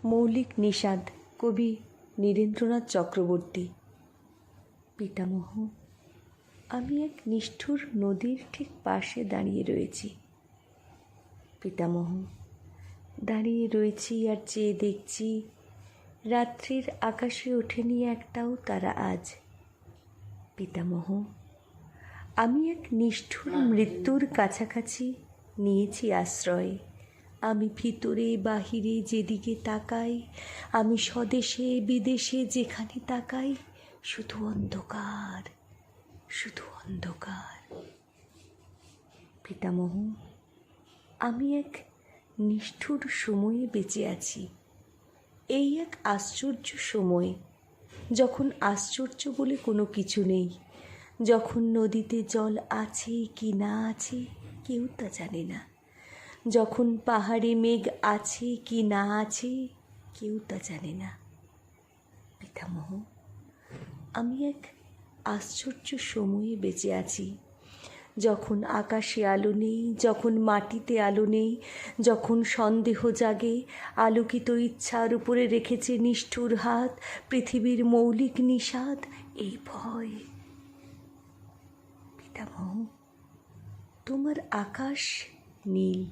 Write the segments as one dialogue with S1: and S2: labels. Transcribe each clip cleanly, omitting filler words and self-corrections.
S1: মৌলিক নিষাদ, কবি নীরেন্দ্রনাথ চক্রবর্তী। পিতামহ, আমি এক নিষ্ঠুর নদীর ঠিক পাশে দাঁড়িয়ে রয়েছি। পিতামহ, দাঁড়িয়ে রয়েছি আর চেয়ে দেখছি, রাত্রির আকাশে ওঠেনি একটাও তারা আজ। পিতামহ, আমি এক নিষ্ঠুর মৃত্যুর কাছাকাছি নিয়েছি আশ্রয়। আমি ভিতরে বাহিরে যেদিকে তাকাই, আমি স্বদেশে বিদেশে যেখানে তাকাই, শুধু অন্ধকার, শুধু অন্ধকার। পিতামহ, আমি এক নিষ্ঠুর সময়ে বেঁচে আছি। এই এক আশ্চর্য সময়, যখন আশ্চর্য বলে কোনো কিছু নেই, যখন নদীতে জল আছে কি না আছে কেউ তা জানে না, যখন পাহাড়ে মেঘ আছে কি না আছে কেউ তা জানে না। পিতামহ, আমি এক আশ্চর্য সময়ে বেঁচে আছি, যখন আকাশে আলো নেই, যখন মাটিতে আলো নেই, যখন সন্দেহ জাগে, আলোকিত ইচ্ছার উপরে রেখেছে নিষ্ঠুর হাত পৃথিবীর মৌলিক নিষাদ, এই ভয়। পিতামহ, তোমার আকাশ নীল,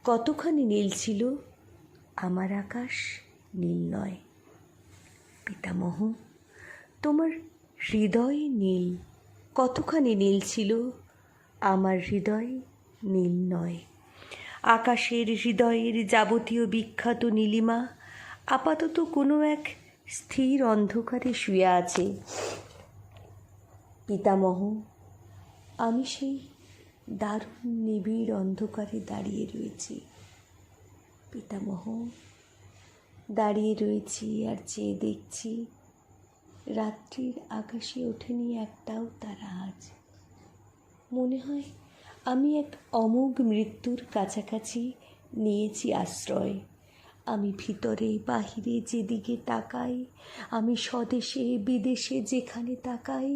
S1: কতখানি নীল ছিল, আমার আকাশ নীল নয়। পিতামহ, তোমার হৃদয় নীল, কতখানি নীল ছিল, আমার হৃদয় নীল নয়। আকাশের হৃদয়ের যাবতীয় বিখ্যাত নীলিমা আপাতত কোনো এক স্থির অন্ধকারে শুয়ে আছে। পিতামহ, আমি সেই দারুণ নিবিড় অন্ধকারে দাঁড়িয়ে রয়েছি। পিতামহ, দাঁড়িয়ে রয়েছি আর চেয়ে দেখছি, রাত্রির আকাশে ওঠেনি একটাও তারা আজ। মনে হয় আমি এক অমোঘ মৃত্যুর কাছাকাছি নিয়েছি আশ্রয়। আমি ভিতরে বাহিরে যেদিকে তাকাই, আমি স্বদেশে বিদেশে যেখানে তাকাই,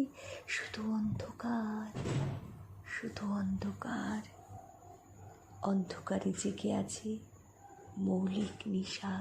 S1: শুধু অন্ধকার, শুধু অন্ধকার। অন্ধকারে জেগে আছে মৌলিক নিষাদ।